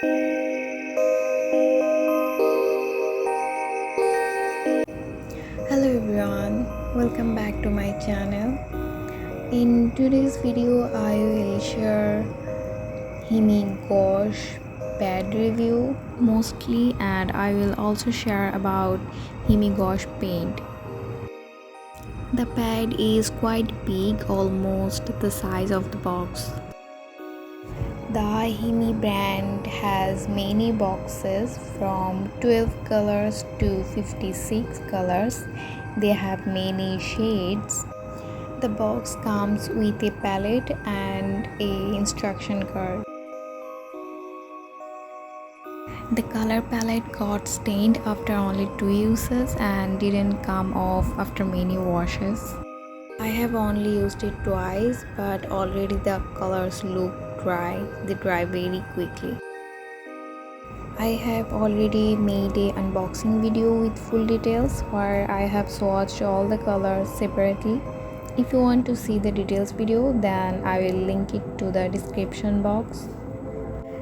Hello everyone, welcome back to my channel. In today's video I will share Himi Gouache Pad review mostly, and I will also share about Himi Gouache paint. The pad is quite big, almost the size of the box. The Himi brand has many boxes from 12 colors to 56 colors. They have many shades. The box comes with a palette and a instruction card. The color palette got stained after only 2 uses and didn't come off after many washes. I have only used it twice, but already the colors look dry. They dry very quickly. I have already made an unboxing video with full details where I have swatched all the colors separately. If you want to see the details video, then I will link it to the description box.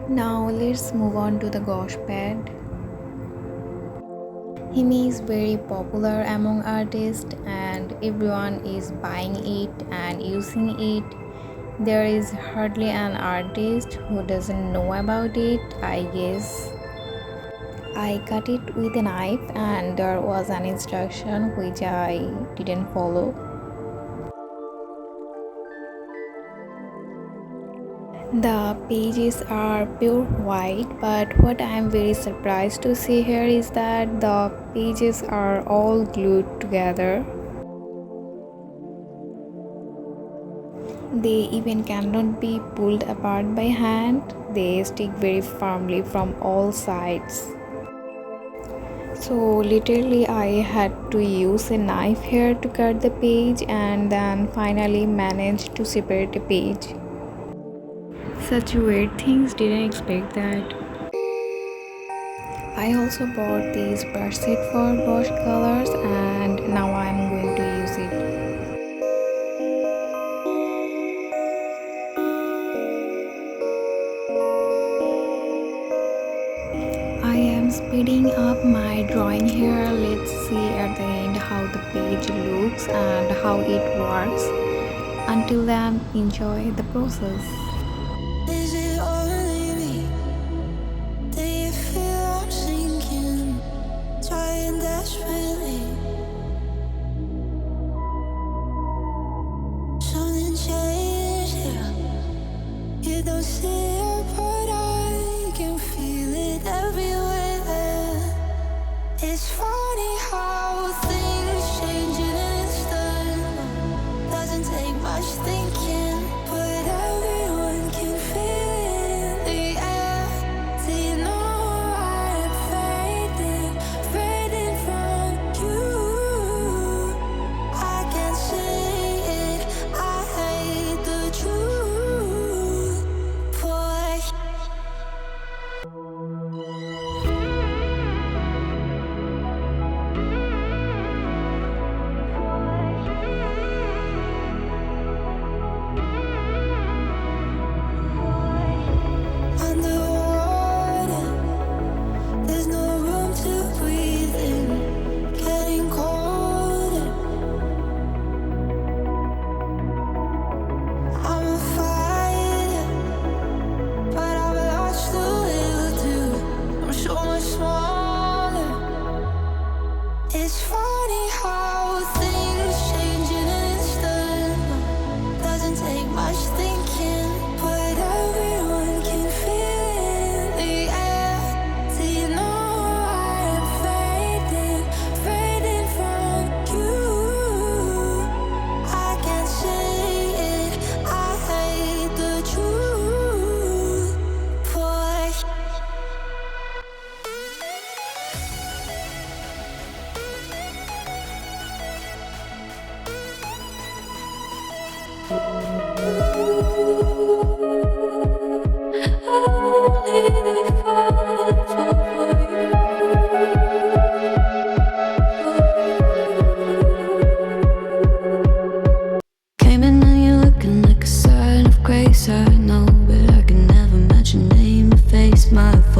Now let's move on to the gouache pad. Himi is very popular among artists and everyone is buying it and using it. There is hardly an artist who doesn't know about it, I guess. I cut it with a knife and there was an instruction which I didn't follow. The pages are pure white, but what I am very surprised to see here is that the pages are all glued together. They even cannot be pulled apart by hand. They stick very firmly from all sides. So literally I had to use a knife here to cut the page and then finally managed to separate a page. Such weird things, didn't expect that. I also bought this brush set for gouache colors and now I am going to use it. I am speeding up my drawing here. Let's see at the end how the page looks and how it works. Until then, enjoy the process. Is it only me? Do you feel I'm sinking? Trying desperately. Something changed here. You don't see it, but I can feel it everywhere. It's funny how things change in an instant. Doesn't take much thinking, but everyone can feel it in the air. Do you know I'm fading from you? I can't say it, I hate the truth, boy. Underwater, there's no room to breathe in. Getting colder. I'm a fighter, but I've lost the will to. I'm so much smaller. It's funny how things change in an instant. Doesn't take much thinking, but everyone can feel it in the air. Do you know I'm fading from you? I can't say it, I hate the truth, boy. Came in and you're looking like a sign of grace. I know, but I can never match your name or face my face.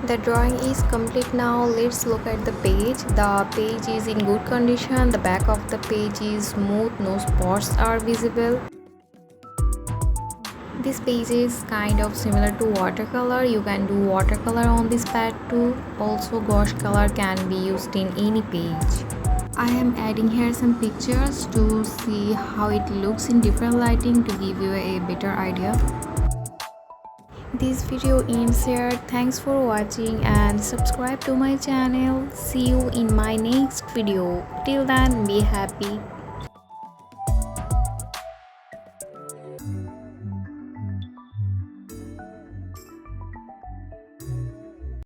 The drawing is complete now. Let's look at the page. The page is in good condition. The back of the page is smooth, no spots are visible. This page is kind of similar to watercolor. You can do watercolor on this pad too. Also, gouache color can be used in any page. I am adding here some pictures to see how it looks in different lighting to give you a better idea. This video ends here. Thanks for watching and subscribe to my channel. See you in my next video. Till then, be happy.